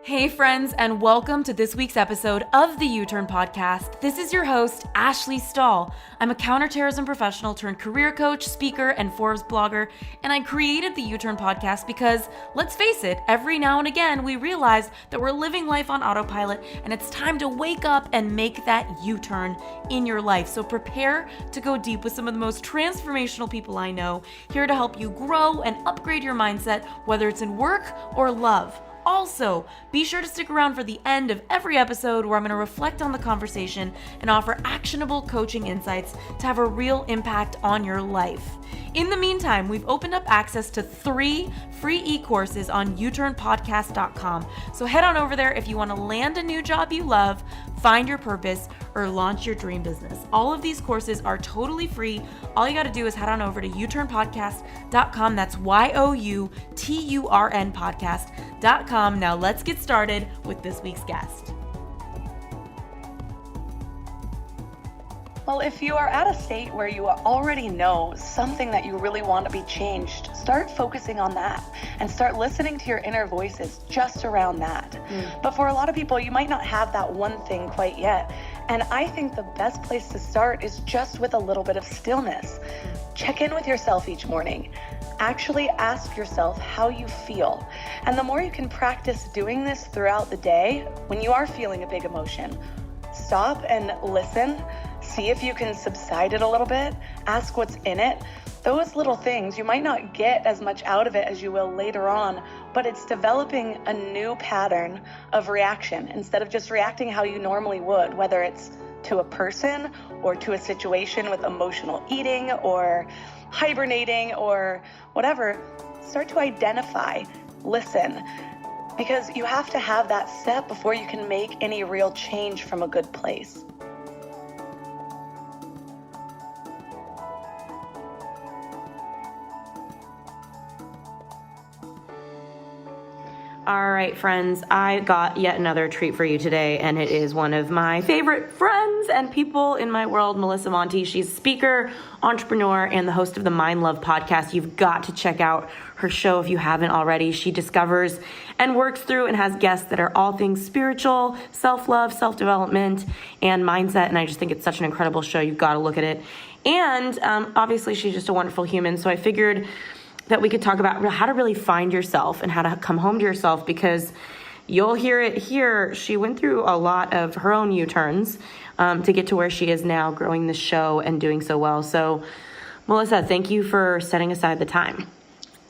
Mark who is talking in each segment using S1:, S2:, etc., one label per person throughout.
S1: Hey friends, and welcome to this week's episode of the U-Turn Podcast. This is your host, Ashley Stahl. I'm a counterterrorism professional turned career coach, speaker, and Forbes blogger, and I created the U-Turn Podcast because, let's face it, every now and again we realize that we're living life on autopilot and it's time to wake up and make that U-turn in your life. So prepare to go deep with some of the most transformational people I know, here to help you grow and upgrade your mindset, whether it's in work or love. Also, be sure to stick around for the end of every episode where I'm going to reflect on the conversation and offer actionable coaching insights to have a real impact on your life. In the meantime, we've opened up access to 3 free e-courses on uturnpodcast.com. So head on over there if you want to land a new job you love, find your purpose, or launch your dream business. All of these courses are totally free. All you got to do is head on over to uturnpodcast.com. That's YOUTURN podcast.com. Now let's get started with this week's guest.
S2: Well, if you are at a state where you already know something that you really want to be changed, start focusing on that and start listening to your inner voices just around that. But for a lot of people, you might not have that one thing quite yet. And I think the best place to start is just with a little bit of stillness. Check in with yourself each morning. Actually ask yourself how you feel. And the more you can practice doing this throughout the day, when you are feeling a big emotion, stop and listen. See if you can subside it a little bit. Ask what's in it. Those little things, you might not get as much out of it as you will later on, but it's developing a new pattern of reaction instead of just reacting how you normally would, whether it's to a person or to a situation with emotional eating or hibernating or whatever. Start to identify, listen, because you have to have that step before you can make any real change from a good place.
S1: All right, friends, I got yet another treat for you today, and it is one of my favorite friends and people in my world, Melissa Monte. She's a speaker, entrepreneur, and the host of the Mind Love podcast. You've got to check out her show if you haven't already. She discovers and works through and has guests that are all things spiritual, self-love, self-development, and mindset, and I just think it's such an incredible show. You've got to look at it. And obviously, she's just a wonderful human, so I figured that we could talk about how to really find yourself and how to come home to yourself, because you'll hear it here. She went through a lot of her own U-turns to get to where she is now, growing the show and doing so well. So, Melissa, thank you for setting aside the time.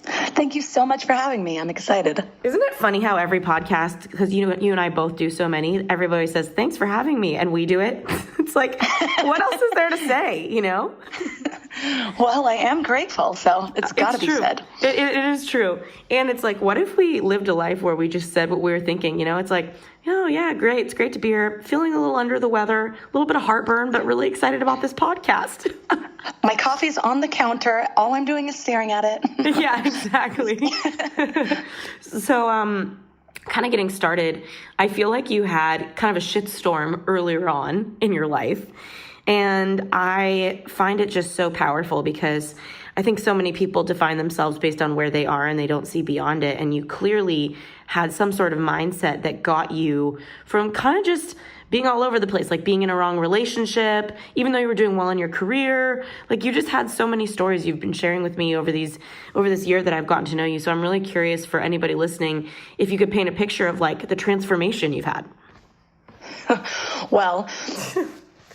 S2: Thank you so much for having me. I'm excited.
S1: Isn't it funny how every podcast, because you and I both do so many, everybody says, thanks for having me, and we do it. It's like, what else is there to say, you know?
S2: Well, I am grateful, so it's got to be said.
S1: It is true. And it's like, what if we lived a life where we just said what we were thinking? You know, it's like, oh, yeah, great. It's great to be here. Feeling a little under the weather, a little bit of heartburn, but really excited about this podcast.
S2: My coffee's on the counter. All I'm doing is staring at it.
S1: Yeah, exactly. So, kind of getting started, I feel like you had kind of a shitstorm earlier on in your life. And I find it just so powerful because I think so many people define themselves based on where they are and they don't see beyond it. And you clearly had some sort of mindset that got you from kind of just being all over the place, like being in a wrong relationship, even though you were doing well in your career. Like, you just had so many stories you've been sharing with me over this year that I've gotten to know you. So I'm really curious for anybody listening, if you could paint a picture of like the transformation you've had.
S2: Well,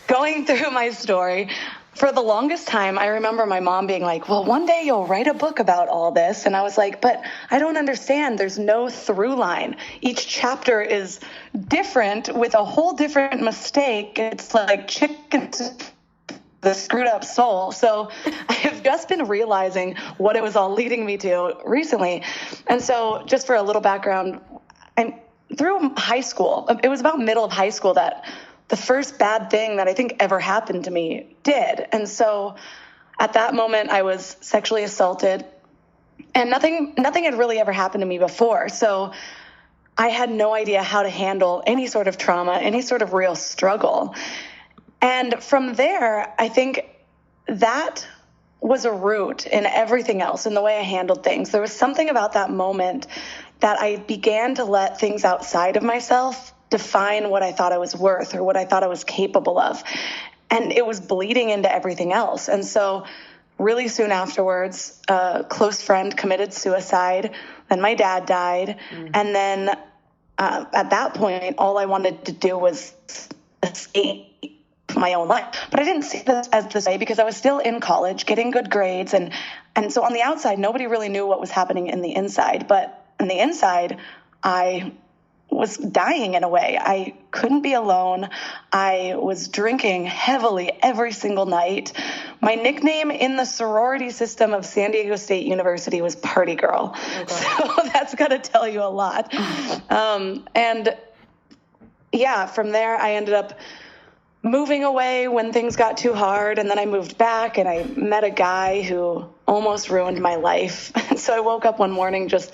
S2: going through my story, for the longest time, I remember my mom being like, well, one day you'll write a book about all this. And I was like, but I don't understand. There's no through line. Each chapter is different with a whole different mistake. It's like chicken the screwed up soul. So I have just been realizing what it was all leading me to recently. And so just for a little background, through high school, it was about middle of high school that the first bad thing that I think ever happened to me did. And so at that moment, I was sexually assaulted, and nothing had really ever happened to me before. So I had no idea how to handle any sort of trauma, any sort of real struggle. And from there, I think that was a root in everything else, in the way I handled things. There was something about that moment that I began to let things outside of myself define what I thought I was worth or what I thought I was capable of. And it was bleeding into everything else. And so really soon afterwards, a close friend committed suicide. Then my dad died. And then at that point, all I wanted to do was escape my own life. But I didn't see this as this way because I was still in college, getting good grades. And so on the outside, nobody really knew what was happening in the inside. But on the inside, I was dying in a way. I couldn't be alone. I was drinking heavily every single night. My nickname in the sorority system of San Diego State University was Party Girl. Okay. So that's got to tell you a lot. And yeah, from there, I ended up moving away when things got too hard. And then I moved back and I met a guy who almost ruined my life. And so I woke up one morning just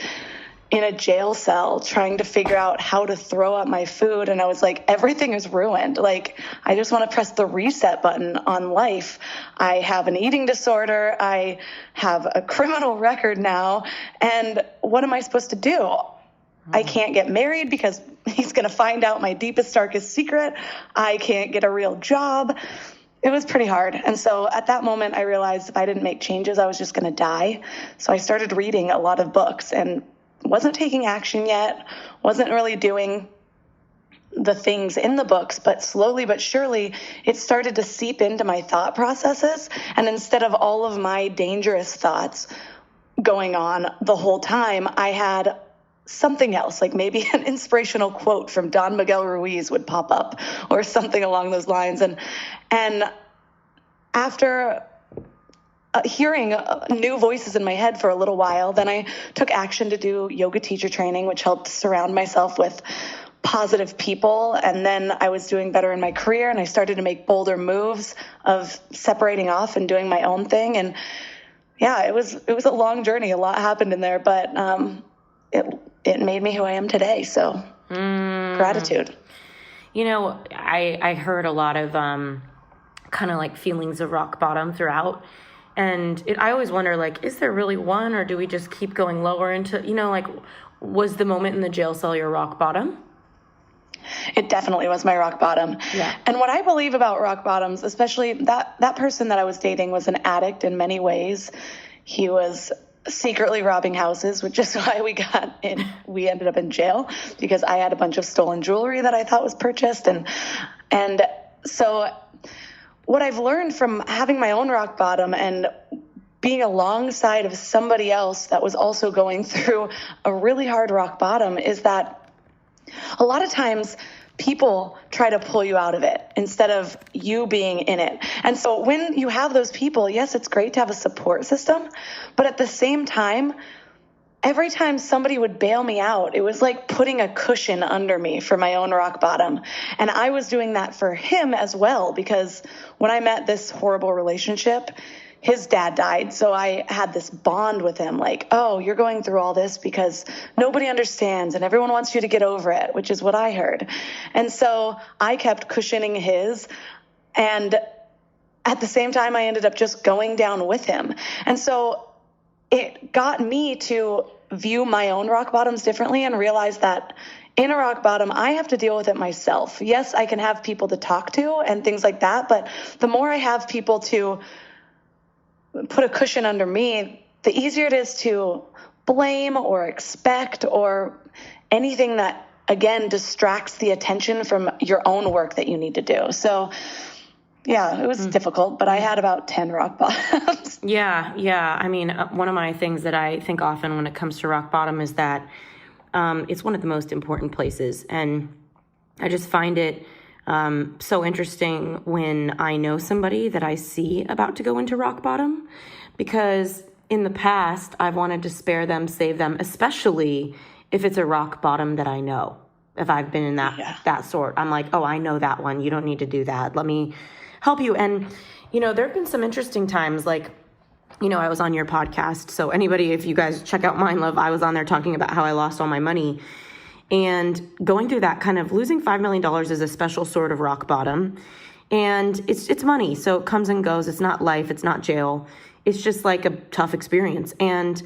S2: in a jail cell trying to figure out how to throw up my food. And I was like, everything is ruined. Like, I just want to press the reset button on life. I have an eating disorder. I have a criminal record now. And what am I supposed to do? I can't get married because he's going to find out my deepest, darkest secret. I can't get a real job. It was pretty hard. And so at that moment, I realized if I didn't make changes, I was just going to die. So I started reading a lot of books and wasn't taking action yet, wasn't really doing the things in the books, but slowly but surely it started to seep into my thought processes. And instead of all of my dangerous thoughts going on the whole time, I had something else, like maybe an inspirational quote from Don Miguel Ruiz would pop up or something along those lines. And after hearing new voices in my head for a little while, then I took action to do yoga teacher training, which helped surround myself with positive people. And then I was doing better in my career and I started to make bolder moves of separating off and doing my own thing. And yeah, it was a long journey. A lot happened in there, but it made me who I am today. So gratitude.
S1: You know, I heard a lot of kind of like feelings of rock bottom throughout. And I always wonder, like, is there really one, or do we just keep going lower into, like, was the moment in the jail cell your rock bottom?
S2: It definitely was my rock bottom. Yeah. And what I believe about rock bottoms, especially that person that I was dating was an addict in many ways. He was secretly robbing houses, which is why we ended up in jail, because I had a bunch of stolen jewelry that I thought was purchased. And so what I've learned from having my own rock bottom and being alongside of somebody else that was also going through a really hard rock bottom is that a lot of times people try to pull you out of it instead of you being in it. And so when you have those people, yes, it's great to have a support system, but at the same time, every time somebody would bail me out, it was like putting a cushion under me for my own rock bottom. And I was doing that for him as well, because when I met this horrible relationship, his dad died. So I had this bond with him, like, oh, you're going through all this because nobody understands and everyone wants you to get over it, which is what I heard. And so I kept cushioning his. And at the same time, I ended up just going down with him. And so it got me to view my own rock bottoms differently and realize that in a rock bottom, I have to deal with it myself. Yes, I can have people to talk to and things like that, but the more I have people to put a cushion under me, the easier it is to blame or expect or anything that, again, distracts the attention from your own work that you need to do. So yeah, it was difficult, but I had about 10 rock bottoms.
S1: Yeah. I mean, one of my things that I think often when it comes to rock bottom is that it's one of the most important places. And I just find it so interesting when I know somebody that I see about to go into rock bottom, because in the past, I've wanted to spare them, save them, especially if it's a rock bottom that I know. If I've been in that sort, I'm like, oh, I know that one. You don't need to do that. Let me help you. And, there have been some interesting times, like, I was on your podcast. So anybody, if you guys check out Mind Love, I was on there talking about how I lost all my money. And going through that kind of losing $5 million is a special sort of rock bottom. And it's money. So it comes and goes. It's not life. It's not jail. It's just like a tough experience. And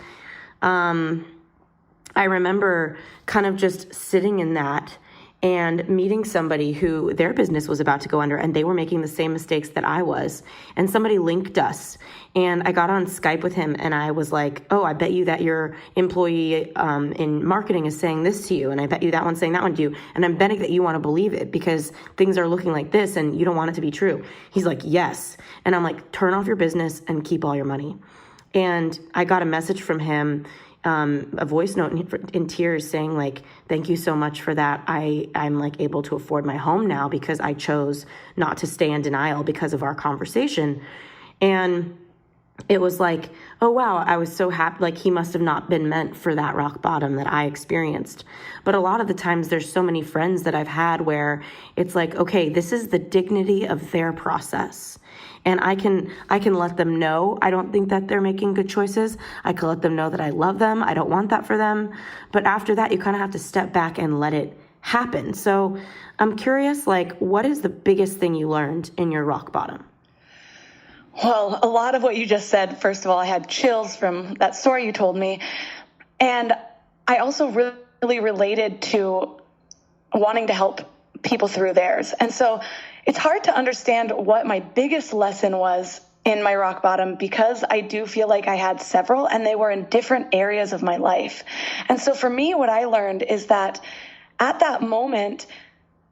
S3: I remember kind of just sitting in that and meeting somebody who their business was about to go under and they were making the same mistakes that I was. And somebody linked us. And I got on Skype with him and I was like, oh, I bet you that your employee in marketing is saying this to you. And I bet you that one's saying that one to you. And I'm betting that you want to believe it because things are looking like this and you don't want it to be true. He's like, yes. And I'm like, turn off your business and keep all your money. And I got a message from him, a voice note in tears saying like, thank you so much for that. I'm like able to afford my home now because I chose not to stay in denial because of our conversation. And it was like, oh, wow, I was so happy. Like he must have not been meant for that rock bottom that I experienced. But a lot of the times there's so many friends that I've had where it's like, okay, this is the dignity of their process. And I can let them know I don't think that they're making good choices. I can let them know that I love them. I don't want that for them. But after that, you kind of have to step back and let it happen. So I'm curious, like, what is the biggest thing you learned in your rock bottom?
S2: Well, a lot of what you just said, first of all, I had chills from that story you told me. And I also really related to wanting to help people through theirs. And so it's hard to understand what my biggest lesson was in my rock bottom because I do feel like I had several and they were in different areas of my life. And so for me, what I learned is that at that moment,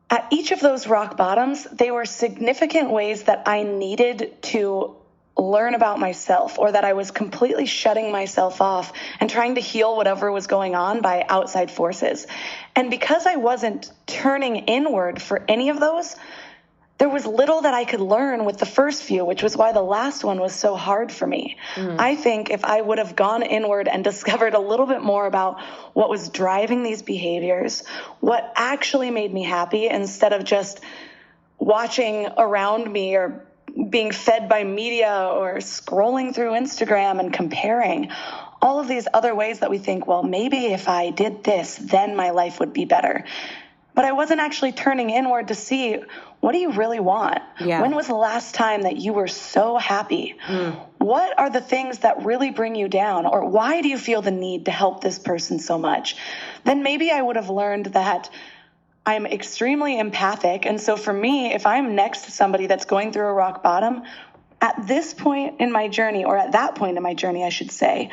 S2: at each of those rock bottoms, they were significant ways that I needed to learn about myself or that I was completely shutting myself off and trying to heal whatever was going on by outside forces. And because I wasn't turning inward for any of those, there was little that I could learn with the first few, which was why the last one was so hard for me. I think if I would have gone inward and discovered a little bit more about what was driving these behaviors, what actually made me happy instead of just watching around me or being fed by media or scrolling through Instagram and comparing, all of these other ways that we think, well, maybe if I did this, then my life would be better. But I wasn't actually turning inward to see, what do you really want?
S3: Yeah.
S2: When was the last time that you were so happy? What are the things that really bring you down? Or why do you feel the need to help this person so much? Then maybe I would have learned that I'm extremely empathic. And so for me, if I'm next to somebody that's going through a rock bottom, at this point in my journey, or at that point in my journey, I should say,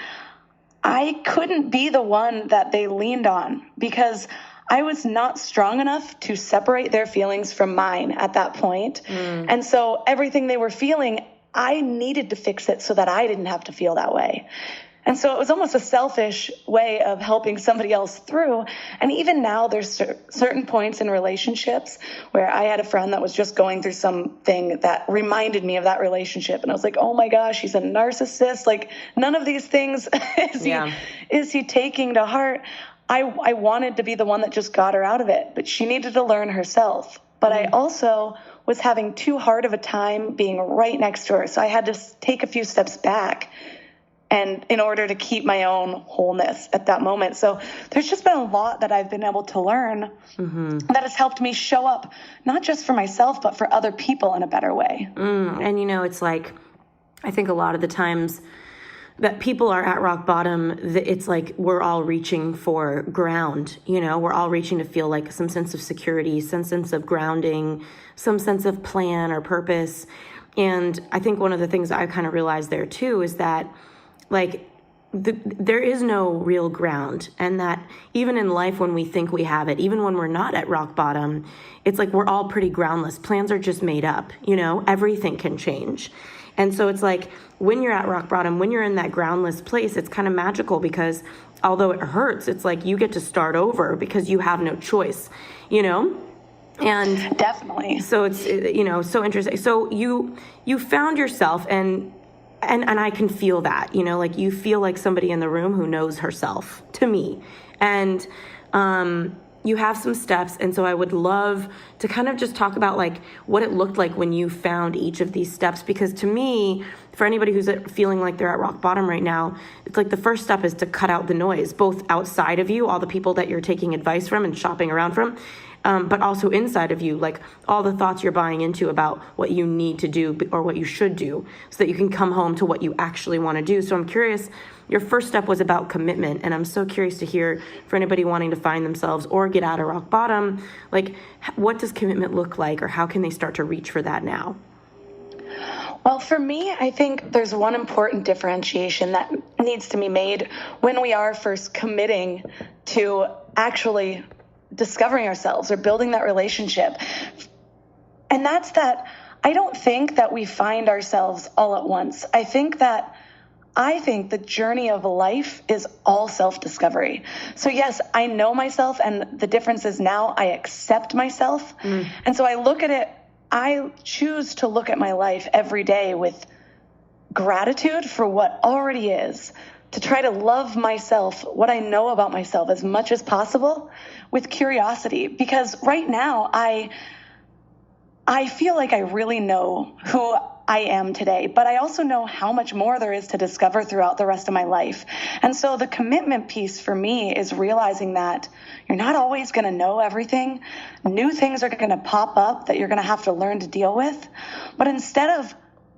S2: I couldn't be the one that they leaned on because I was not strong enough to separate their feelings from mine at that point. And so everything they were feeling, I needed to fix it so that I didn't have to feel that way. And so it was almost a selfish way of helping somebody else through. And even now there's certain points in relationships where I had a friend that was just going through something that reminded me of that relationship. And I was like, oh my gosh, he's a narcissist. Like none of these things is he taking to heart. I wanted to be the one that just got her out of it, but she needed to learn herself. But I also was having too hard of a time being right next to her. So I had to take a few steps back and in order to keep my own wholeness at that moment. So there's just been a lot that I've been able to learn that has helped me show up, not just for myself, but for other people in a better way.
S3: And, you know, it's like, I think a lot of the times that people are at rock bottom, it's like we're all reaching for ground, you know, we're all reaching to feel like some sense of security, some sense of grounding, some sense of plan or purpose. And I think one of the things I kind of realized there too is that like there is no real ground, and that even in life when we think we have it, even when we're not at rock bottom, it's like we're all pretty groundless. Plans are just made up, you know, everything can change. And so it's like when you're at rock bottom, when you're in that groundless place, it's kind of magical because although it hurts, it's like you get to start over because you have no choice, you know? And
S2: definitely.
S3: So it's, you know, so interesting. So you found yourself and I can feel that, you know, like you feel like somebody in the room who knows herself to me. And, you have some steps. And so I would love to kind of just talk about like what it looked like when you found each of these steps, because to me, for anybody who's feeling like they're at rock bottom right now, it's like the first step is to cut out the noise, both outside of you, all the people that you're taking advice from and shopping around from, but also inside of you, like all the thoughts you're buying into about what you need to do or what you should do so that you can come home to what you actually want to do. So I'm curious, your first step was about commitment, and I'm so curious to hear for anybody wanting to find themselves or get out of rock bottom, like what does commitment look like, or how can they start to reach for that now?
S2: Well, for me, I think there's one important differentiation that needs to be made when we are first committing to actually discovering ourselves or building that relationship. And that's that I don't think that we find ourselves all at once. I think the journey of life is all self-discovery. So yes, I know myself, and the difference is now I accept myself. And so I choose to look at my life every day with gratitude for what already is, to try to love myself, what I know about myself as much as possible, with curiosity. Because right now, I feel like I really know who I am today, but I also know how much more there is to discover throughout the rest of my life. And so the commitment piece for me is realizing that you're not always going to know everything. New things are going to pop up that you're going to have to learn to deal with. But instead of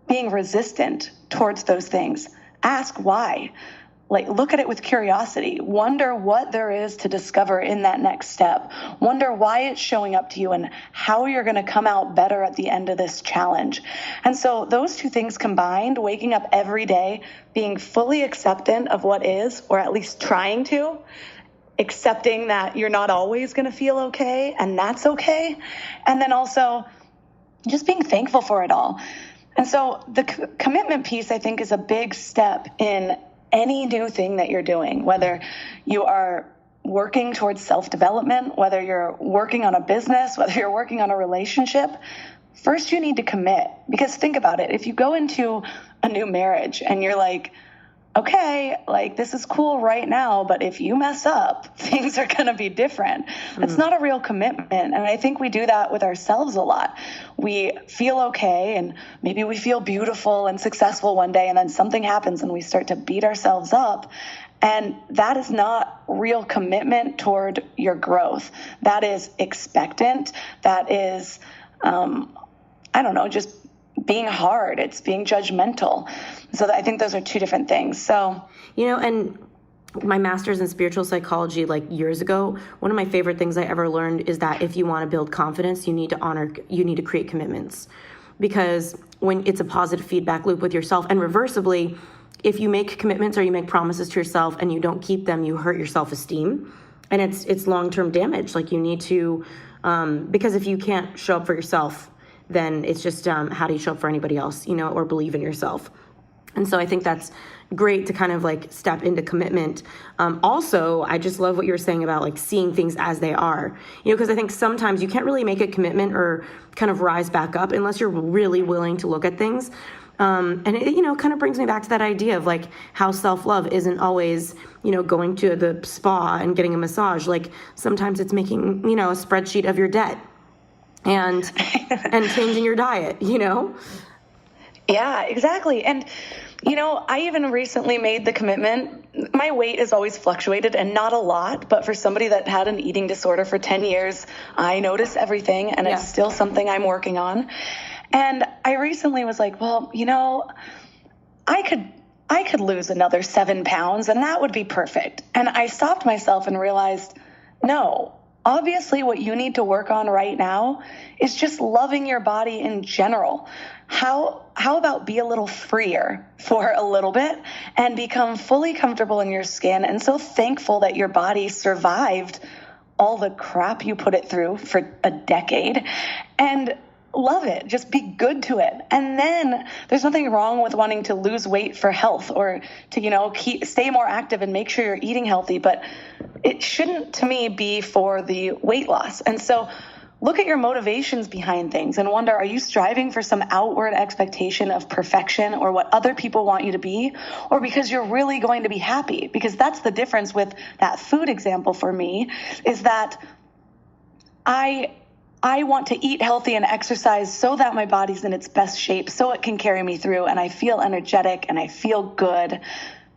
S2: being resistant towards those things, ask why. Like, look at it with curiosity. Wonder what there is to discover in that next step. Wonder why it's showing up to you and how you're going to come out better at the end of this challenge. And so those two things combined, waking up every day, being fully acceptant of what is, or at least trying to, accepting that you're not always going to feel okay, and that's okay. And then also just being thankful for it all. And so the commitment piece, I think, is a big step in any new thing that you're doing, whether you are working towards self-development, whether you're working on a business, whether you're working on a relationship. First, you need to commit, because think about it. If you go into a new marriage and you're like, okay, like this is cool right now, but if you mess up, things are going to be different. It's not a real commitment. And I think we do that with ourselves a lot. We feel okay, and maybe we feel beautiful and successful one day, and then something happens and we start to beat ourselves up. And that is not real commitment toward your growth. That is expectant. That is, just being hard. It's being judgmental. So I think those are two different things. So,
S3: and my master's in spiritual psychology, like years ago, one of my favorite things I ever learned is that if you want to build confidence, you need to create commitments, because when it's a positive feedback loop with yourself, and reversibly, if you make commitments or you make promises to yourself and you don't keep them, you hurt your self-esteem, and it's long-term damage. Like you need to, because if you can't show up for yourself, then it's just how do you show up for anybody else, or believe in yourself. And so I think that's great to kind of like step into commitment. Also, I just love what you were saying about like seeing things as they are, because I think sometimes you can't really make a commitment or kind of rise back up unless you're really willing to look at things. And it, kind of brings me back to that idea of like how self-love isn't always, going to the spa and getting a massage. Like sometimes it's making, a spreadsheet of your debt and changing your diet,
S2: Yeah, exactly. And, I even recently made the commitment. My weight has always fluctuated, and not a lot, but for somebody that had an eating disorder for 10 years, I notice everything, and it's still something I'm working on. And I recently was like, well, I could lose another 7 pounds, and that would be perfect. And I stopped myself and realized, no. Obviously, what you need to work on right now is just loving your body in general. How about be a little freer for a little bit and become fully comfortable in your skin, and so thankful that your body survived all the crap you put it through for a decade, and love it. Just be good to it. And then there's nothing wrong with wanting to lose weight for health, or to, stay more active and make sure you're eating healthy, but it shouldn't, to me, be for the weight loss. And so look at your motivations behind things and wonder, are you striving for some outward expectation of perfection or what other people want you to be, or because you're really going to be happy? Because that's the difference with that food example for me, is that I want to eat healthy and exercise so that my body's in its best shape, so it can carry me through, and I feel energetic and I feel good.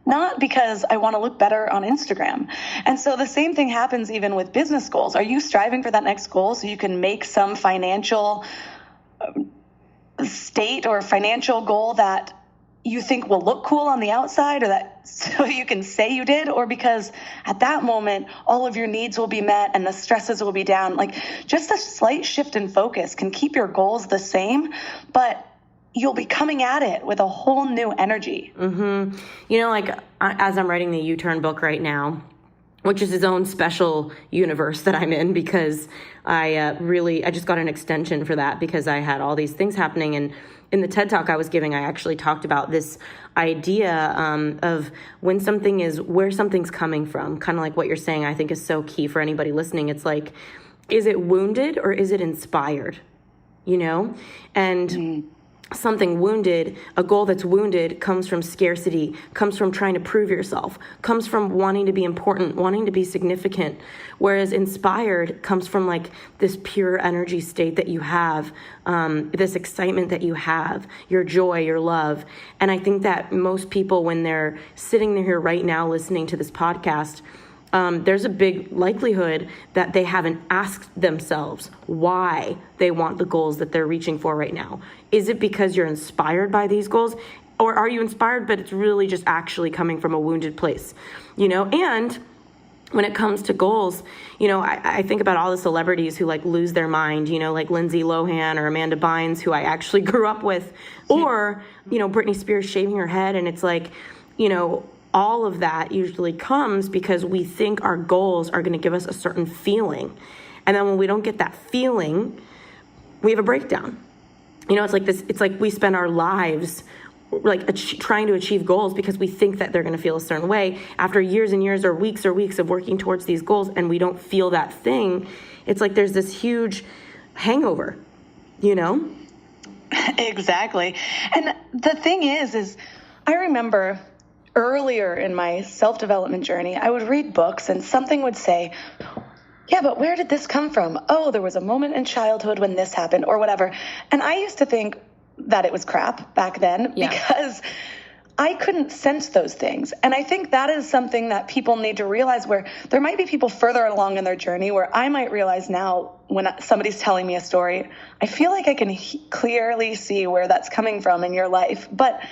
S2: not because I want to look better on Instagram. And so the same thing happens even with business goals. Are you striving for that next goal so you can make some financial state or financial goal that you think will look cool on the outside, or that so you can say you did, or because at that moment all of your needs will be met and the stresses will be down? Like, just a slight shift in focus can keep your goals the same, but you'll be coming at it with a whole new energy.
S3: Mm-hmm. You know, like as I'm writing the U-Turn book right now, which is its own special universe that I'm in, because I just got an extension for that because I had all these things happening. And in the TED Talk I was giving, I actually talked about this idea of where something's coming from, kind of like what you're saying, I think is so key for anybody listening. It's like, is it wounded or is it inspired? You know? And something wounded, a goal that's wounded, comes from scarcity, comes from trying to prove yourself, comes from wanting to be important, wanting to be significant. Whereas inspired comes from like this pure energy state that you have, this excitement that you have, your joy, your love. And I think that most people, when they're sitting here right now listening to this podcast, there's a big likelihood that they haven't asked themselves why they want the goals that they're reaching for right now. Is it because you're inspired by these goals? Or are you inspired, but it's really just actually coming from a wounded place? You know, and when it comes to goals, you know, I think about all the celebrities who like lose their mind, you know, like Lindsay Lohan or Amanda Bynes, who I actually grew up with, or, you know, Britney Spears shaving her head. And it's like, you know, all of that usually comes because we think our goals are going to give us a certain feeling. And then when we don't get that feeling, we have a breakdown. You know, it's like this, it's like we spend our lives like trying to achieve goals because we think that they're going to feel a certain way. After years and years or weeks of working towards these goals, and we don't feel that thing, it's like there's this huge hangover, you know?
S2: Exactly. And the thing is I remember earlier in my self-development journey, I would read books and something would say, yeah, but where did this come from? Oh, there was a moment in childhood when this happened or whatever. And I used to think that it was crap back then because I couldn't sense those things. And I think that is something that people need to realize, where there might be people further along in their journey where I might realize now when somebody's telling me a story, I feel like I can clearly see where that's coming from in your life. But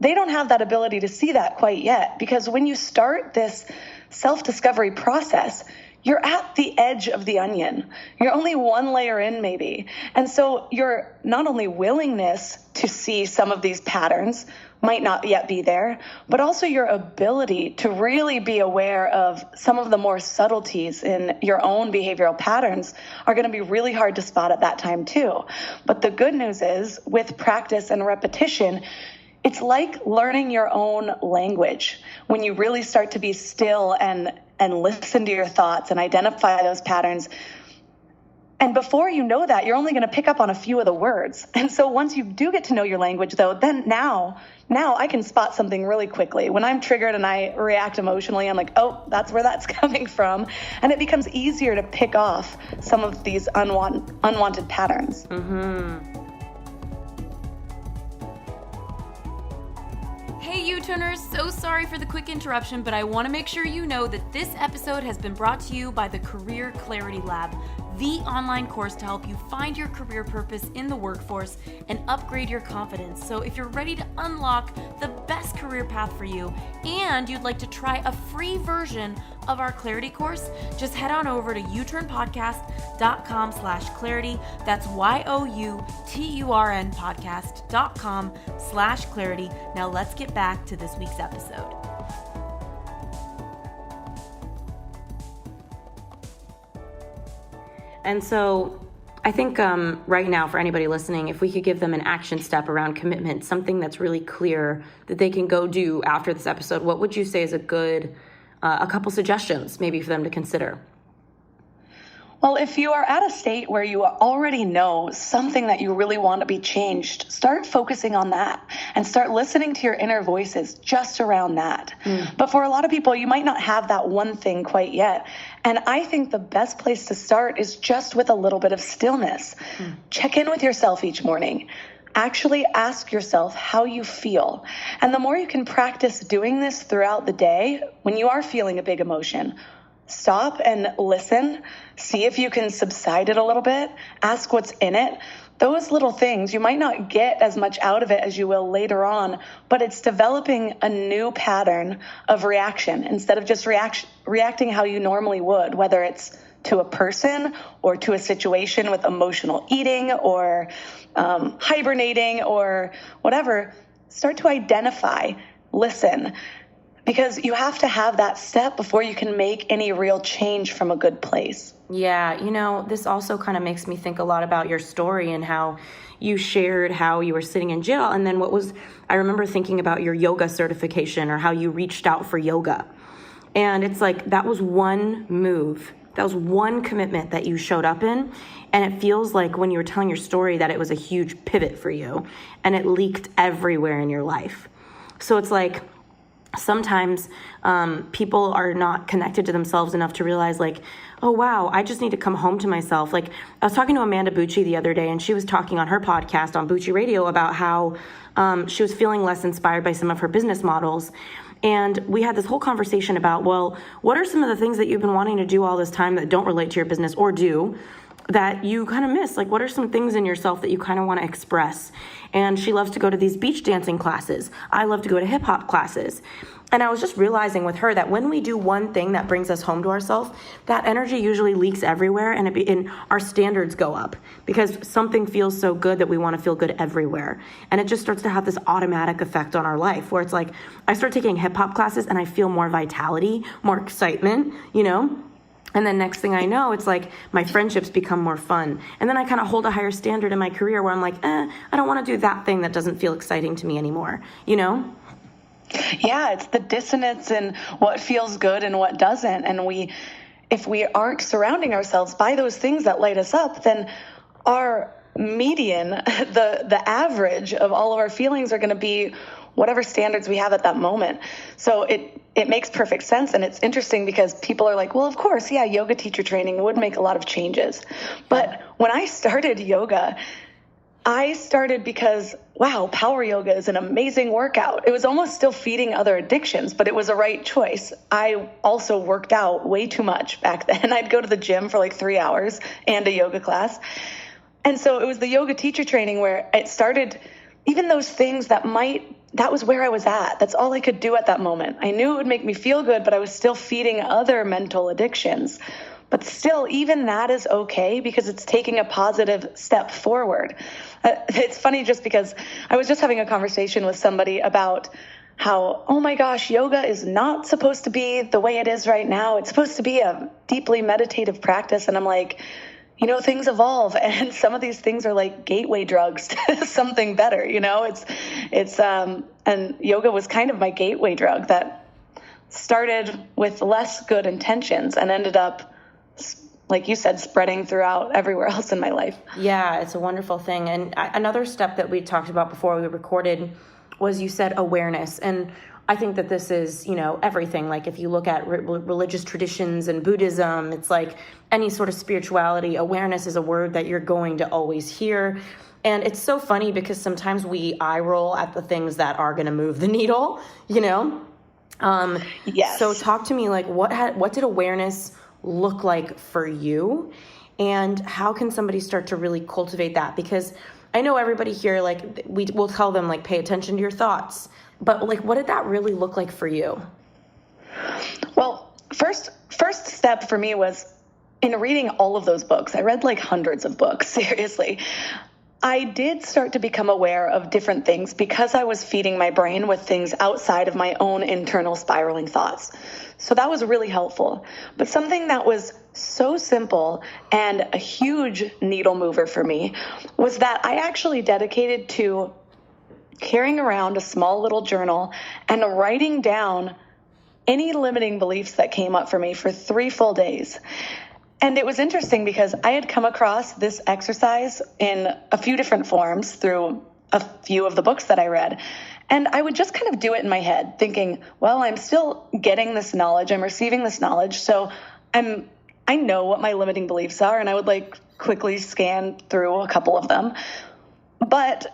S2: they don't have that ability to see that quite yet, because when you start this self-discovery process, you're at the edge of the onion. You're only one layer in maybe. And so your not only willingness to see some of these patterns might not yet be there, but also your ability to really be aware of some of the more subtleties in your own behavioral patterns are going to be really hard to spot at that time too. But the good news is, with practice and repetition, it's like learning your own language. When you really start to be still and listen to your thoughts and identify those patterns. And before you know that, you're only going to pick up on a few of the words. And so once you do get to know your language, though, then now I can spot something really quickly. When I'm triggered and I react emotionally, I'm like, oh, that's where that's coming from. And it becomes easier to pick off some of these unwanted patterns.
S3: Mm-hmm.
S1: Hey U-Turners, so sorry for the quick interruption, but I want to make sure you know that this episode has been brought to you by the Career Clarity Lab, the online course to help you find your career purpose in the workforce and upgrade your confidence. So if you're ready to unlock the best career path for you and you'd like to try a free version of our Clarity course, just head on over to uturnpodcast.com/clarity. That's YOUTURN podcast.com/clarity. Now let's get back to this week's episode.
S3: And so I think right now, for anybody listening, if we could give them an action step around commitment, something that's really clear that they can go do after this episode, what would you say is a couple suggestions maybe for them to consider?
S2: Well, if you are at a state where you already know something that you really want to be changed, start focusing on that and start listening to your inner voices just around that. But for a lot of people, you might not have that one thing quite yet. And I think the best place to start is just with a little bit of stillness. Check in with yourself each morning. actually ask yourself how you feel. And the more you can practice doing this throughout the day, when you are feeling a big emotion, stop and listen, see if you can subside it a little bit, ask what's in it. Those little things, you might not get as much out of it as you will later on, but it's developing a new pattern of reaction instead of just reacting how you normally would, whether it's to a person or to a situation with emotional eating or hibernating or whatever. Start to identify, listen, because you have to have that step before you can make any real change from a good place.
S3: Yeah, this also kind of makes me think a lot about your story and how you shared how you were sitting in jail. And then I remember thinking about your yoga certification or how you reached out for yoga. And it's like, that was one move. That was one commitment that you showed up in. And it feels like when you were telling your story that it was a huge pivot for you and it leaked everywhere in your life. So it's like, sometimes people are not connected to themselves enough to realize like, oh, wow, I just need to come home to myself. Like I was talking to Amanda Bucci the other day, and she was talking on her podcast on Bucci Radio about how she was feeling less inspired by some of her business models. And we had this whole conversation about, well, what are some of the things that you've been wanting to do all this time that don't relate to your business or do that you kind of miss? Like, what are some things in yourself that you kind of want to express? And she loves to go to these beach dancing classes. I love to go to hip hop classes. And I was just realizing with her that when we do one thing that brings us home to ourselves, that energy usually leaks everywhere, and our standards go up because something feels so good that we want to feel good everywhere. And it just starts to have this automatic effect on our life where it's like, I start taking hip hop classes and I feel more vitality, more excitement, And then next thing I know, it's like my friendships become more fun. And then I kind of hold a higher standard in my career where I'm like, I don't want to do that thing that doesn't feel exciting to me anymore,
S2: Yeah, it's the dissonance in what feels good and what doesn't. And if we aren't surrounding ourselves by those things that light us up, then our median, the average of all of our feelings are going to be whatever standards we have at that moment. So it makes perfect sense. And it's interesting because people are like, well, of course, yeah, yoga teacher training would make a lot of changes. But when I started yoga, I started because, wow, power yoga is an amazing workout. It was almost still feeding other addictions, but it was a right choice. I also worked out way too much back then. I'd go to the gym for like 3 hours and a yoga class. And so it was the yoga teacher training where it started, even those things that was where I was at. That's all I could do at that moment. I knew it would make me feel good, but I was still feeding other mental addictions. But still, even that is okay because it's taking a positive step forward. It's funny just because I was just having a conversation with somebody about how, oh my gosh, yoga is not supposed to be the way it is right now. It's supposed to be a deeply meditative practice. And I'm like, things evolve, and some of these things are like gateway drugs to something better. And yoga was kind of my gateway drug that started with less good intentions and ended up, like you said, spreading throughout everywhere else in my life.
S3: Yeah, it's a wonderful thing. And another step that we talked about before we recorded was, you said, awareness. And I think that this is, everything. Like if you look at religious traditions and Buddhism, it's like any sort of spirituality, awareness is a word that you're going to always hear. And it's so funny because sometimes we eye roll at the things that are going to move the needle,
S2: Yes.
S3: So talk to me, like what did awareness look like for you, and how can somebody start to really cultivate that? Because I know everybody here, like we'll tell them like, pay attention to your thoughts, but like, what did that really look like for you?
S2: Well, first step for me was in reading all of those books. I read like hundreds of books, seriously. I did start to become aware of different things because I was feeding my brain with things outside of my own internal spiraling thoughts. So that was really helpful. But something that was so simple and a huge needle mover for me was that I actually dedicated to carrying around a small little journal and writing down any limiting beliefs that came up for me for 3 full days. And it was interesting because I had come across this exercise in a few different forms through a few of the books that I read. And I would just kind of do it in my head thinking, well, I'm still getting this knowledge. I'm receiving this knowledge. So I know what my limiting beliefs are. And I would like quickly scan through a couple of them. But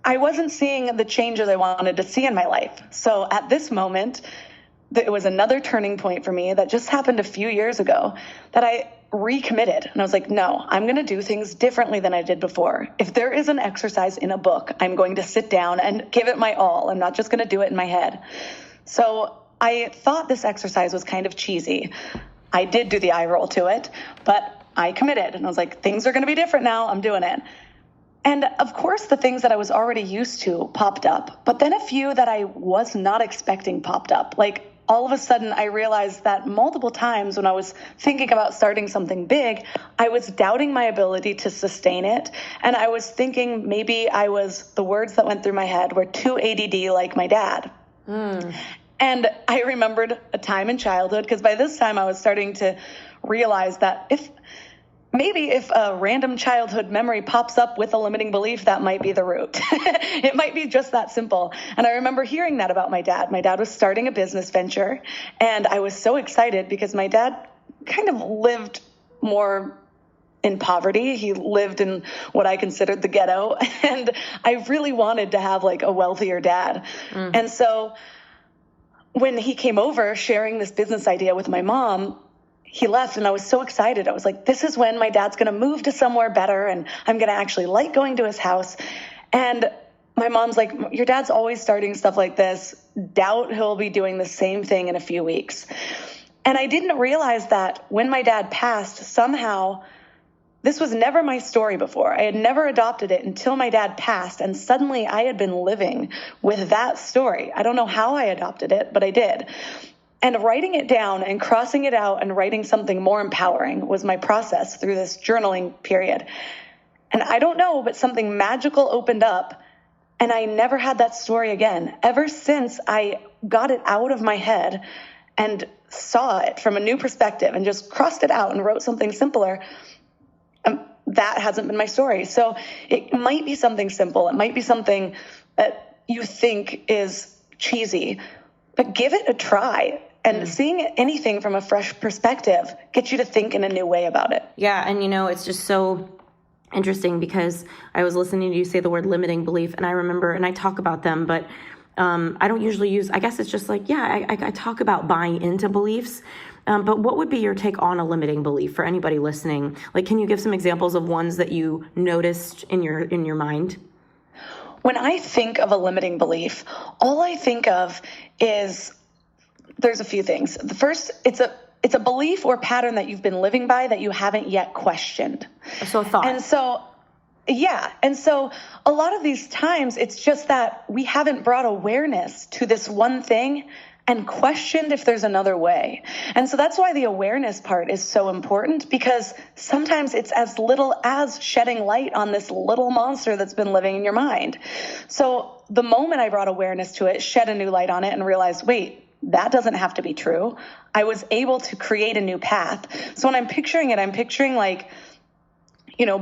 S2: I wasn't seeing the changes I wanted to see in my life. So at this moment, it was another turning point for me that just happened a few years ago that I recommitted. And I was like, no, I'm going to do things differently than I did before. If there is an exercise in a book, I'm going to sit down and give it my all. I'm not just going to do it in my head. So I thought this exercise was kind of cheesy. I did do the eye roll to it, but I committed. And I was like, things are going to be different now. I'm doing it. And of course, the things that I was already used to popped up, but then a few that I was not expecting popped up. Like all of a sudden, I realized that multiple times when I was thinking about starting something big, I was doubting my ability to sustain it. And I was thinking maybe the words that went through my head were too ADD like my dad. And I remembered a time in childhood, because by this time I was starting to realize that if a random childhood memory pops up with a limiting belief, that might be the root. It might be just that simple. And I remember hearing that about my dad. My dad was starting a business venture, and I was so excited because my dad kind of lived more in poverty. He lived in what I considered the ghetto, and I really wanted to have like a wealthier dad. And so when he came over sharing this business idea with my mom, he left and I was so excited. I was like, this is when my dad's going to move to somewhere better and I'm going to actually like going to his house. And my mom's like, your dad's always starting stuff like this. Doubt he'll be doing the same thing in a few weeks. And I didn't realize that when my dad passed, somehow this was never my story before. I had never adopted it until my dad passed. And suddenly I had been living with that story. I don't know how I adopted it, but I did. And writing it down and crossing it out and writing something more empowering was my process through this journaling period. And I don't know, but something magical opened up and I never had that story again. Ever since I got it out of my head and saw it from a new perspective and just crossed it out and wrote something simpler, that hasn't been my story. So it might be something simple. It might be something that you think is cheesy, but give it a try. And seeing anything from a fresh perspective gets you to think in a new way about it.
S3: Yeah. And, it's just so interesting because I was listening to you say the word limiting belief, and I remember, and I talk about them, but I don't usually use, I guess it's just like, I talk about buying into beliefs. But what would be your take on a limiting belief for anybody listening? Like, can you give some examples of ones that you noticed in your mind?
S2: When I think of a limiting belief, all I think of is there's a few things. The first, it's a belief or pattern that you've been living by that you haven't yet questioned.
S3: So a thought.
S2: And so, yeah. And so a lot of these times it's just that we haven't brought awareness to this one thing and questioned if there's another way. And so that's why the awareness part is so important, because sometimes it's as little as shedding light on this little monster that's been living in your mind. So the moment I brought awareness to it, shed a new light on it and realized, wait, that doesn't have to be true. I was able to create a new path. So when I'm picturing it, I'm picturing like,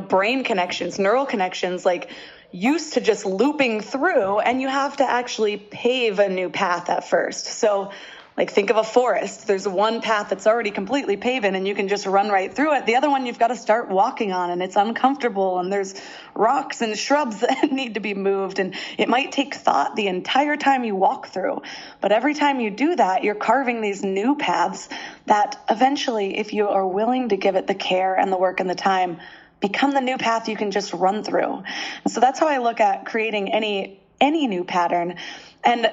S2: brain connections, neural connections, like used to just looping through, and you have to actually pave a new path at first. So like think of a forest. There's one path that's already completely paven and you can just run right through it. The other one you've got to start walking on and it's uncomfortable and there's rocks and shrubs that need to be moved. And it might take thought the entire time you walk through. But every time you do that, you're carving these new paths that eventually, if you are willing to give it the care and the work and the time, become the new path you can just run through. And so that's how I look at creating any new pattern. And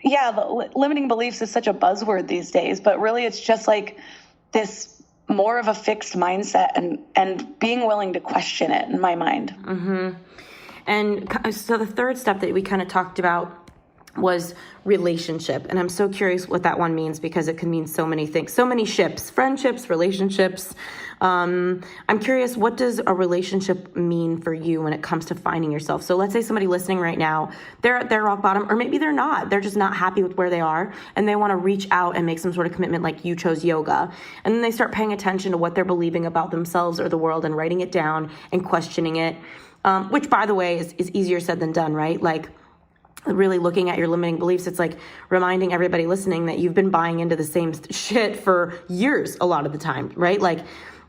S2: yeah, the limiting beliefs is such a buzzword these days, but really it's just like this more of a fixed mindset and being willing to question it in my mind.
S3: Mm-hmm. And so the third step that we kind of talked about was relationship. And I'm so curious what that one means, because it can mean so many things, so many ships, friendships, relationships. I'm curious, what does a relationship mean for you when it comes to finding yourself? So let's say somebody listening right now, they're at their rock bottom, or maybe they're not. They're just not happy with where they are, and they want to reach out and make some sort of commitment, like you chose yoga. And then they start paying attention to what they're believing about themselves or the world and writing it down and questioning it, which, by the way, is easier said than done, right? Like, really looking at your limiting beliefs, it's like reminding everybody listening that you've been buying into the same shit for years a lot of the time, right? Like,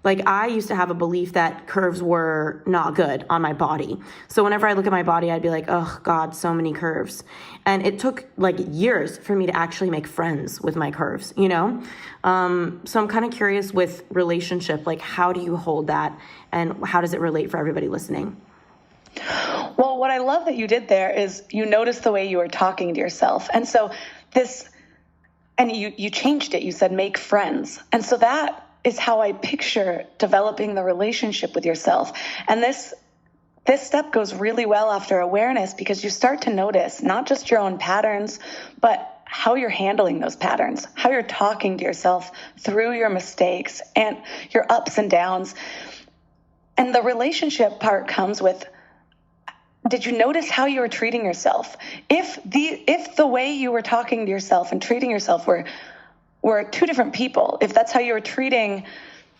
S3: Like, I used to have a belief that curves were not good on my body. So whenever I look at my body, I'd be like, oh God, so many curves. And it took like years for me to actually make friends with my curves, you know? So I'm kind of curious with relationship, like, how do you hold that and how does it relate for everybody listening?
S2: Well, what I love that you did there is you noticed the way you were talking to yourself. And so you changed it. You said, make friends. And so that is how I picture developing the relationship with yourself. And this step goes really well after awareness, because you start to notice not just your own patterns, but how you're handling those patterns, how you're talking to yourself through your mistakes and your ups and downs. And the relationship part comes with, did you notice how you were treating yourself? If the way you were talking to yourself and treating yourself were two different people, if that's how you were treating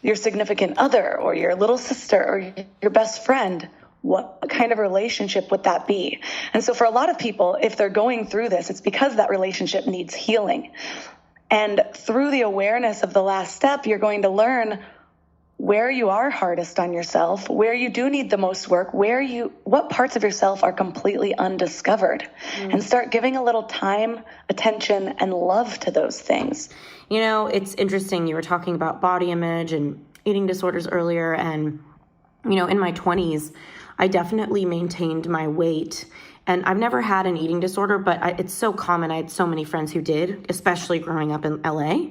S2: your significant other or your little sister or your best friend, what kind of relationship would that be? And so for a lot of people, if they're going through this, it's because that relationship needs healing. And through the awareness of the last step, you're going to learn where you are hardest on yourself, where you do need the most work, what parts of yourself are completely undiscovered, and start giving a little time, attention, and love to those things.
S3: You know, it's interesting. You were talking about body image and eating disorders earlier. And, you know, in my 20s, I definitely maintained my weight. And I've never had an eating disorder, but it's so common. I had so many friends who did, especially growing up in LA.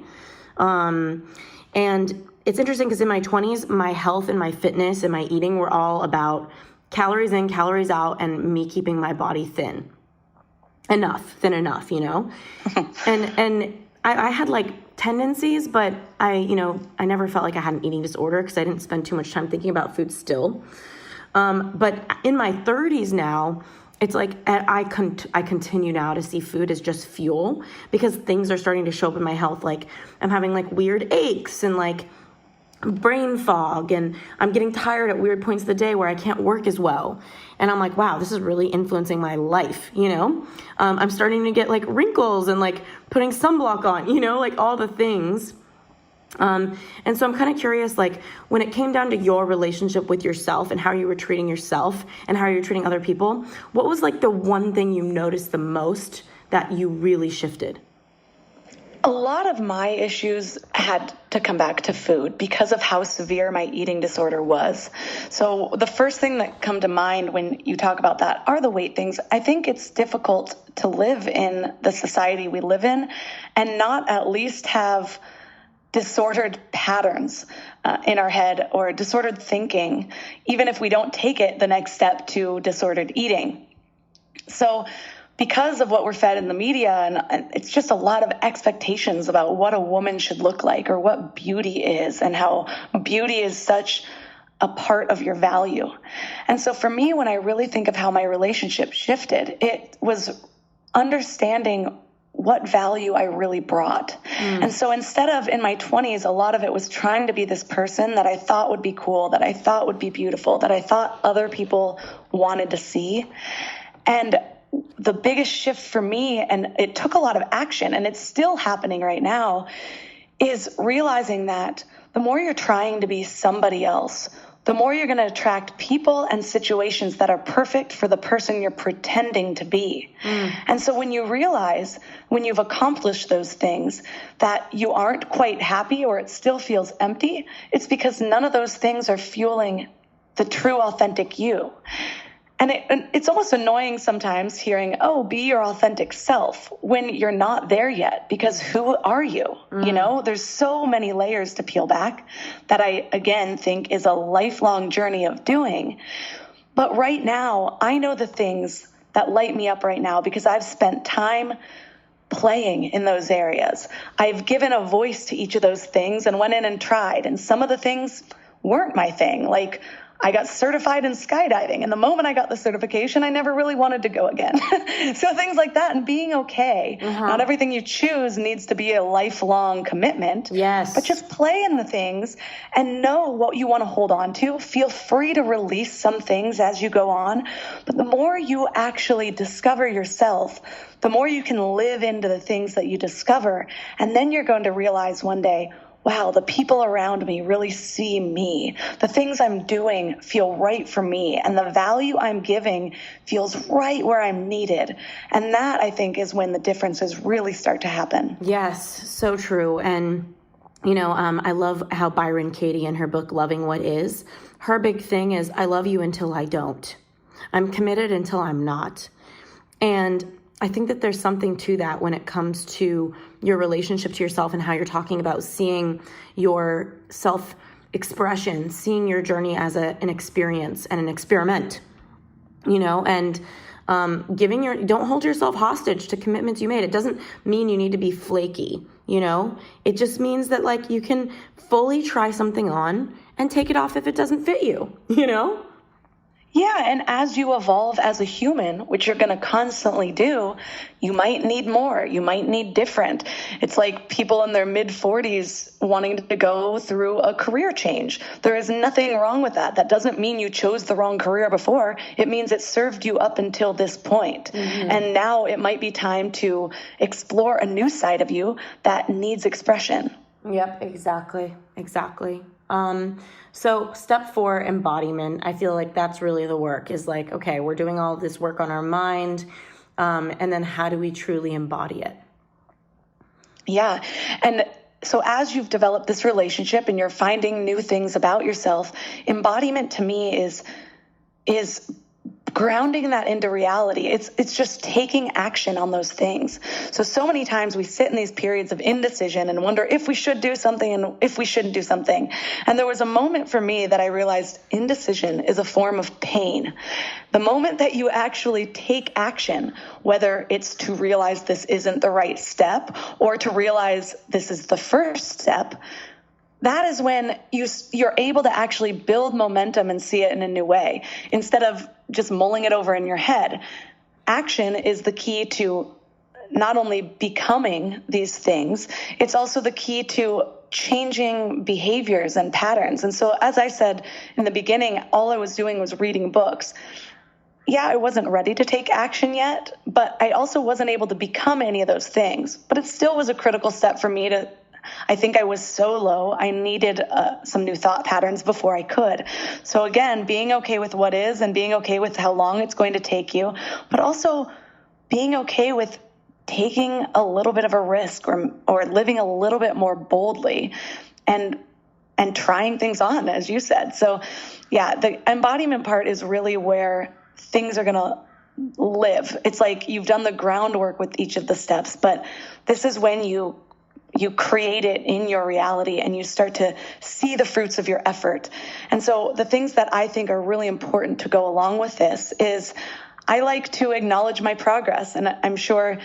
S3: And it's interesting because in my 20s, my health and my fitness and my eating were all about calories in, calories out, and me keeping my body thin enough, you know? and I had like tendencies, but I never felt like I had an eating disorder because I didn't spend too much time thinking about food still. But in my 30s now, it's like I continue now to see food as just fuel, because things are starting to show up in my health. Like, I'm having like weird aches and like brain fog, and I'm getting tired at weird points of the day where I can't work as well. And I'm like, wow, this is really influencing my life, you know? I'm starting to get like wrinkles and like putting sunblock on, you know, like all the things. And so I'm kind of curious, like, when it came down to your relationship with yourself and how you were treating yourself and how you were treating other people, what was like the one thing you noticed the most that you really shifted?
S2: A lot of my issues had to come back to food because of how severe my eating disorder was. So the first thing that come to mind when you talk about that are the weight things. I think it's difficult to live in the society we live in and not at least have disordered patterns in our head or disordered thinking, even if we don't take it the next step to disordered eating. So because of what we're fed in the media, and it's just a lot of expectations about what a woman should look like or what beauty is and how beauty is such a part of your value. And so for me, when I really think of how my relationship shifted, it was understanding what value I really brought. And so instead of in my 20s, a lot of it was trying to be this person that I thought would be cool, that I thought would be beautiful, that I thought other people wanted to see. And the biggest shift for me, and it took a lot of action, and it's still happening right now, is realizing that the more you're trying to be somebody else, the more you're going to attract people and situations that are perfect for the person you're pretending to be. And so when you realize, when you've accomplished those things, that you aren't quite happy or it still feels empty, it's because none of those things are fueling the true, authentic you. And it's almost annoying sometimes hearing, oh, be your authentic self, when you're not there yet, because who are you? You know, there's so many layers to peel back that I, again, think is a lifelong journey of doing. But right now, I know the things that light me up right now because I've spent time playing in those areas. I've given a voice to each of those things and went in and tried. And some of the things weren't my thing. Like, I got certified in skydiving, and the moment I got the certification, I never really wanted to go again. So things like that, and being okay. Not everything you choose needs to be a lifelong commitment.
S3: Yes.
S2: But just play in the things and know what you want to hold on to. Feel free to release some things as you go on. But the more you actually discover yourself, the more you can live into the things that you discover. And then you're going to realize one day, wow, the people around me really see me. The things I'm doing feel right for me, and the value I'm giving feels right where I'm needed. And that, I think, is when the differences really start to happen.
S3: Yes, so true. And, I love how Byron Katie in her book, Loving What Is, her big thing is, I love you until I don't. I'm committed until I'm not. And I think that there's something to that when it comes to your relationship to yourself and how you're talking about seeing your self-expression, seeing your journey as an experience and an experiment, and don't hold yourself hostage to commitments you made. It doesn't mean you need to be flaky, it just means that you can fully try something on and take it off if it doesn't fit you,
S2: Yeah, and as you evolve as a human, which you're going to constantly do, you might need more. You might need different. It's like people in their mid-40s wanting to go through a career change. There is nothing wrong with that. That doesn't mean you chose the wrong career before. It means it served you up until this point. Mm-hmm. And now it might be time to explore a new side of you that needs expression.
S3: Yep, exactly. So step 4, embodiment. I feel like that's really the work is okay, we're doing all of this work on our mind. And then how do we truly embody it?
S2: Yeah. And so as you've developed this relationship and you're finding new things about yourself, embodiment to me is grounding that into reality. It's just taking action on those things. So many times we sit in these periods of indecision and wonder if we should do something and if we shouldn't do something. And there was a moment for me that I realized indecision is a form of pain. The moment that you actually take action, whether it's to realize this isn't the right step or to realize this is the first step, that is when you're able to actually build momentum and see it in a new way instead of just mulling it over in your head. Action is the key to not only becoming these things, it's also the key to changing behaviors and patterns. And so, as I said in the beginning, all I was doing was reading books. Yeah, I wasn't ready to take action yet, but I also wasn't able to become any of those things. But it still was a critical step for me to I think I was so low, I needed some new thought patterns before I could. So again, being okay with what is and being okay with how long it's going to take you, but also being okay with taking a little bit of a risk or living a little bit more boldly and trying things on, as you said. So yeah, the embodiment part is really where things are going to live. It's like you've done the groundwork with each of the steps, but this is when you create it in your reality and you start to see the fruits of your effort. And so the things that I think are really important to go along with this is I like to acknowledge my progress. And I'm sure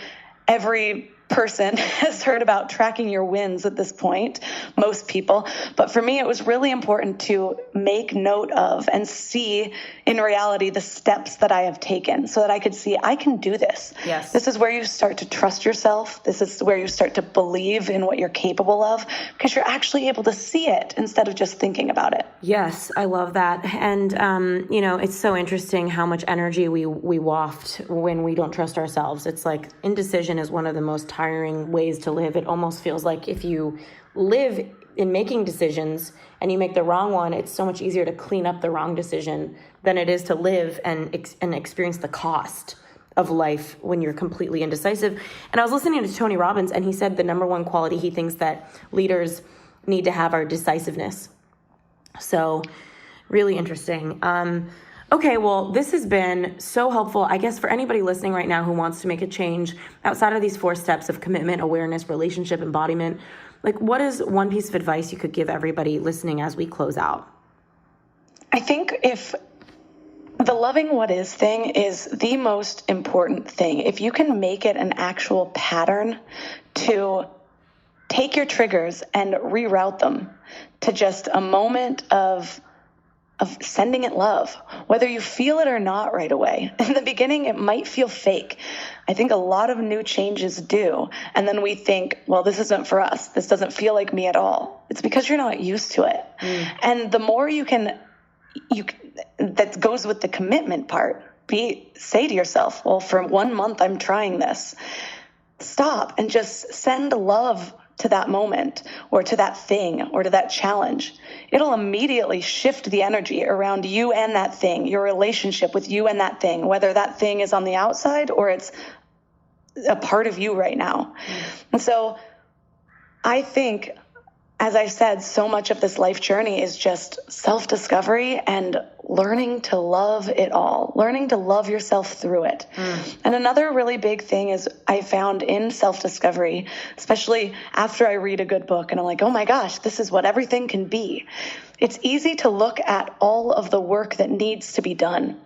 S2: every person has heard about tracking your wins at this point, most people. But for me, it was really important to make note of and see in reality the steps that I have taken so that I could see I can do this.
S3: Yes.
S2: This is where you start to trust yourself. This is where you start to believe in what you're capable of because you're actually able to see it instead of just thinking about it.
S3: Yes, I love that. And, it's so interesting how much energy we waft when we don't trust ourselves. It's like indecision is one of the most tiring ways to live. It almost feels like if you live in making decisions and you make the wrong one, it's so much easier to clean up the wrong decision than it is to live and experience the cost of life when you're completely indecisive. And I was listening to Tony Robbins, and he said the number one quality he thinks that leaders need to have are decisiveness. So really interesting. Okay, well, this has been so helpful, I guess, for anybody listening right now who wants to make a change outside of these 4 steps of commitment, awareness, relationship, embodiment. What is one piece of advice you could give everybody listening as we close out?
S2: I think if the loving what is thing is the most important thing, if you can make it an actual pattern to take your triggers and reroute them to just a moment of sending it love, whether you feel it or not right away. In the beginning, it might feel fake. I think a lot of new changes do. And then we think, well, this isn't for us. This doesn't feel like me at all. It's because you're not used to it. And the more that goes with the commitment part, say to yourself, well, for 1 month, I'm trying this. Stop and just send love to that moment or to that thing or to that challenge, it'll immediately shift the energy around you and that thing, your relationship with you and that thing, whether that thing is on the outside or it's a part of you right now. And so I think, as I said, so much of this life journey is just self-discovery and learning to love it all, learning to love yourself through it. And another really big thing is I found in self-discovery, especially after I read a good book and I'm like, oh my gosh, this is what everything can be. It's easy to look at all of the work that needs to be done.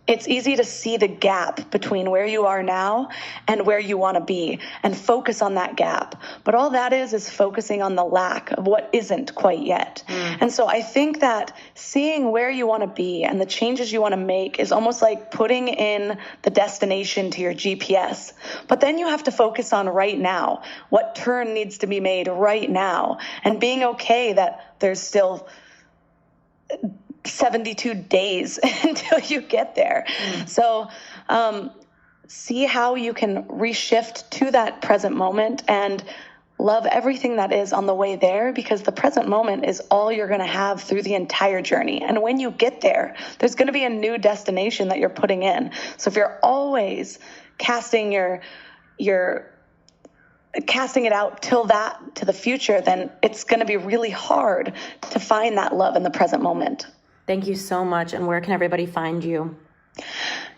S2: It's easy to see the gap between where you are now and where you want to be and focus on that gap. But all that is focusing on the lack of what isn't quite yet. And so I think that seeing where you want to be and the changes you want to make is almost like putting in the destination to your GPS. But then you have to focus on right now. What turn needs to be made right now? And being okay that there's still 72 days until you get there. So see how you can reshift to that present moment and love everything that is on the way there, because the present moment is all you're going to have through the entire journey. And when you get there, there's going to be a new destination that you're putting in. So if you're always casting casting it out to the future, then it's going to be really hard to find that love in the present moment.
S3: Thank you so much. And where can everybody find you?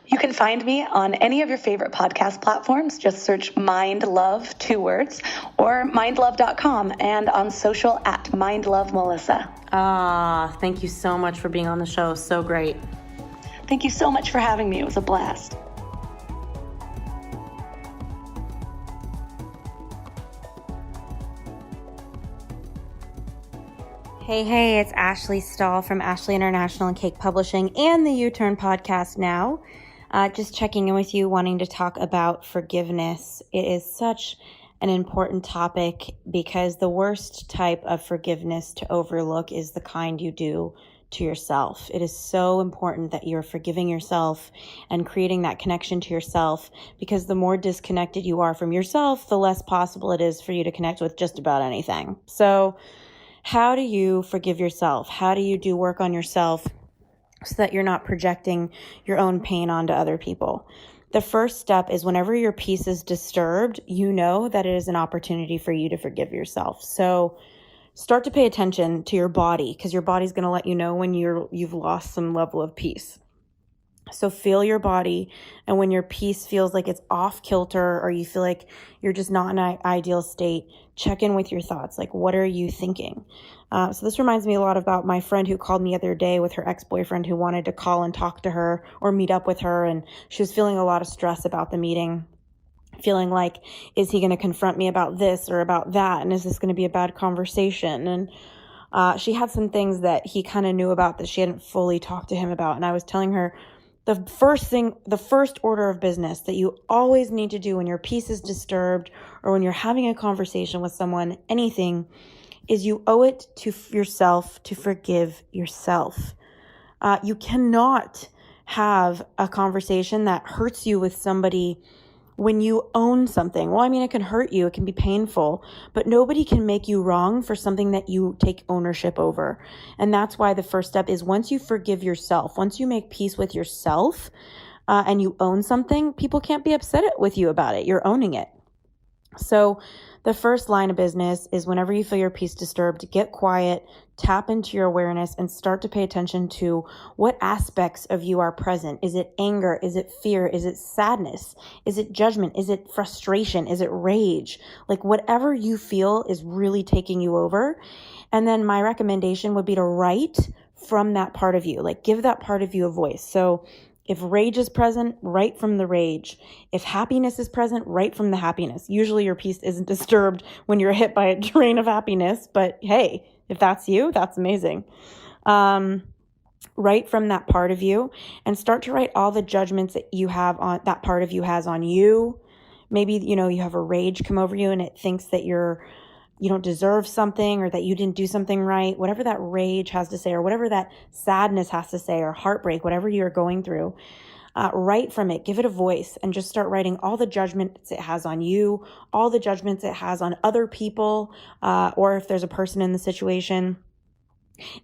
S2: You can find me on any of your favorite podcast platforms. Just search Mind Love, 2 words, or mindlove.com, and on social at mindlovemelissa.
S3: Thank you so much for being on the show. So great.
S2: Thank you so much for having me. It was a blast.
S4: Hey, it's Ashley Stahl from Ashley International and Cake Publishing and the U-Turn Podcast now. Just checking in with you, wanting to talk about forgiveness. It is such an important topic because the worst type of forgiveness to overlook is the kind you do to yourself. It is so important that you're forgiving yourself and creating that connection to yourself, because the more disconnected you are from yourself, the less possible it is for you to connect with just about anything. So how do you forgive yourself? How do you do work on yourself so that you're not projecting your own pain onto other people? The first step is whenever your peace is disturbed, you know that it is an opportunity for you to forgive yourself. So start to pay attention to your body, because your body's going to let you know when you've lost some level of peace. So feel your body, and when your peace feels like it's off kilter or you feel like you're just not in an ideal state, check in with your thoughts. Like, what are you thinking? So this reminds me a lot about my friend who called me the other day with her ex-boyfriend who wanted to call and talk to her or meet up with her, and she was feeling a lot of stress about the meeting, feeling like, is he going to confront me about this or about that? And is this going to be a bad conversation? And she had some things that he kind of knew about that she hadn't fully talked to him about. And I was telling her, the first order of business that you always need to do when your peace is disturbed or when you're having a conversation with someone, anything, is you owe it to yourself to forgive yourself. You cannot have a conversation that hurts you with somebody when you own something. Well, I mean, it can hurt you, it can be painful, but nobody can make you wrong for something that you take ownership over. And that's why the first step is, once you forgive yourself, once you make peace with yourself, and you own something, people can't be upset with you about it. You're owning it. So the first line of business is, whenever you feel your peace disturbed, get quiet, tap into your awareness, and start to pay attention to what aspects of you are present. Is it anger? Is it fear? Is it sadness? Is it judgment? Is it frustration? Is it rage? Like, whatever you feel is really taking you over. And then my recommendation would be to write from that part of you. Like, give that part of you a voice. So if rage is present, write from the rage. If happiness is present, write from the happiness. Usually your peace isn't disturbed when you're hit by a drain of happiness, but hey, if that's you, that's amazing. Write from that part of you and start to write all the judgments that you have on that part of you has on you. Maybe, you have a rage come over you and it thinks that you don't deserve something, or that you didn't do something right. Whatever that rage has to say, or whatever that sadness has to say, or heartbreak, whatever you're going through, write from it, give it a voice, and just start writing all the judgments it has on you, all the judgments it has on other people, or if there's a person in the situation,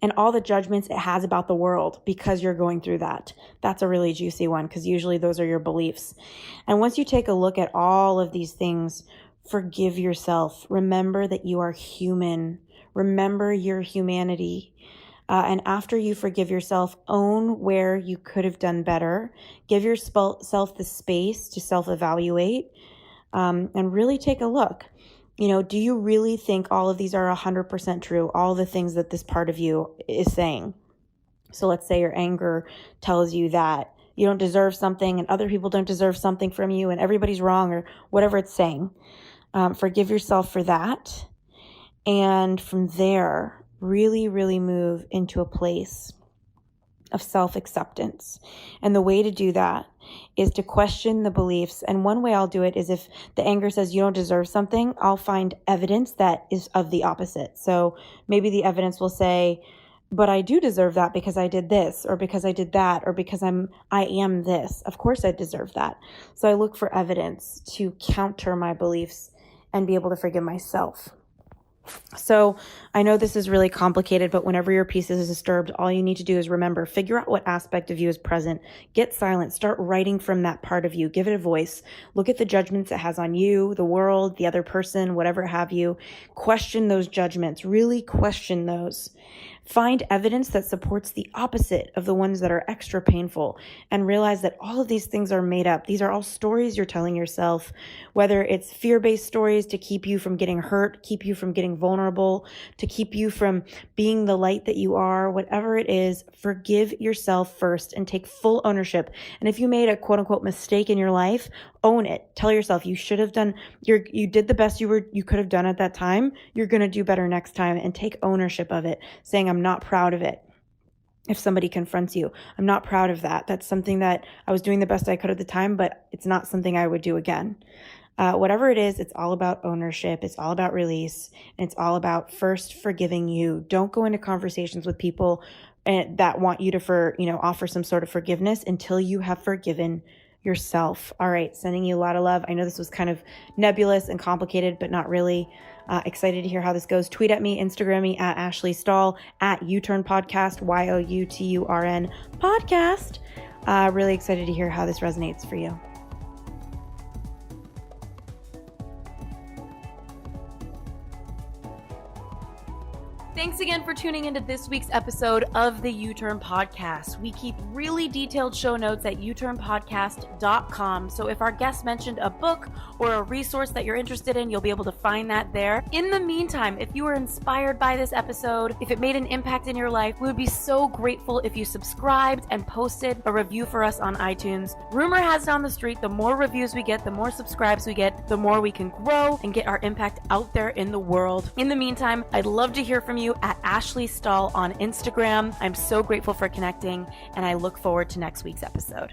S4: and all the judgments it has about the world because you're going through that. That's a really juicy one because usually those are your beliefs. And once you take a look at all of these things, forgive yourself. Remember that you are human. Remember your humanity. And after you forgive yourself, own where you could have done better. Give yourself the space to self-evaluate, and really take a look. Do you really think all of these are 100% true? All the things that this part of you is saying. So let's say your anger tells you that you don't deserve something and other people don't deserve something from you and everybody's wrong or whatever it's saying. Forgive yourself for that. And from there, really, really move into a place of self-acceptance. And the way to do that is to question the beliefs. And one way I'll do it is if the anger says you don't deserve something, I'll find evidence that is of the opposite. So maybe the evidence will say, but I do deserve that because I did this, or because I did that, or because I am this. Of course I deserve that. So I look for evidence to counter my beliefs and be able to forgive myself. So I know this is really complicated, but whenever your peace is disturbed, all you need to do is remember, figure out what aspect of you is present, get silent, start writing from that part of you, give it a voice, look at the judgments it has on you, the world, the other person, whatever have you, question those judgments, really question those. Find evidence that supports the opposite of the ones that are extra painful, and realize that all of these things are made up. These are all stories you're telling yourself, whether it's fear-based stories to keep you from getting hurt, keep you from getting vulnerable, to keep you from being the light that you are, whatever it is. Forgive yourself first and take full ownership. And if you made a quote unquote mistake in your life, own it. Tell yourself you should have done, you did the best you could have done at that time. You're going to do better next time, and take ownership of it, saying, I'm not proud of it. If somebody confronts you, I'm not proud of that. That's something that I was doing the best I could at the time, but it's not something I would do again. Whatever it is, it's all about ownership. It's all about release. And it's all about first forgiving you. Don't go into conversations with people that want you to offer some sort of forgiveness until you have forgiven yourself. All right, sending you a lot of love. I know this was kind of nebulous and complicated, but not really. Excited to hear how this goes. Tweet at me, Instagram me at Ashley Stahl, at U-Turn Podcast, YOUTURN Podcast. Really excited to hear how this resonates for you.
S1: Thanks again for tuning into this week's episode of the U-Turn Podcast. We keep really detailed show notes at uturnpodcast.com. So if our guest mentioned a book or a resource that you're interested in, you'll be able to find that there. In the meantime, if you were inspired by this episode, if it made an impact in your life, we would be so grateful if you subscribed and posted a review for us on iTunes. Rumor has it on the street, the more reviews we get, the more subscribes we get, the more we can grow and get our impact out there in the world. In the meantime, I'd love to hear from you at Ashley Stahl on Instagram. I'm so grateful for connecting, and I look forward to next week's episode.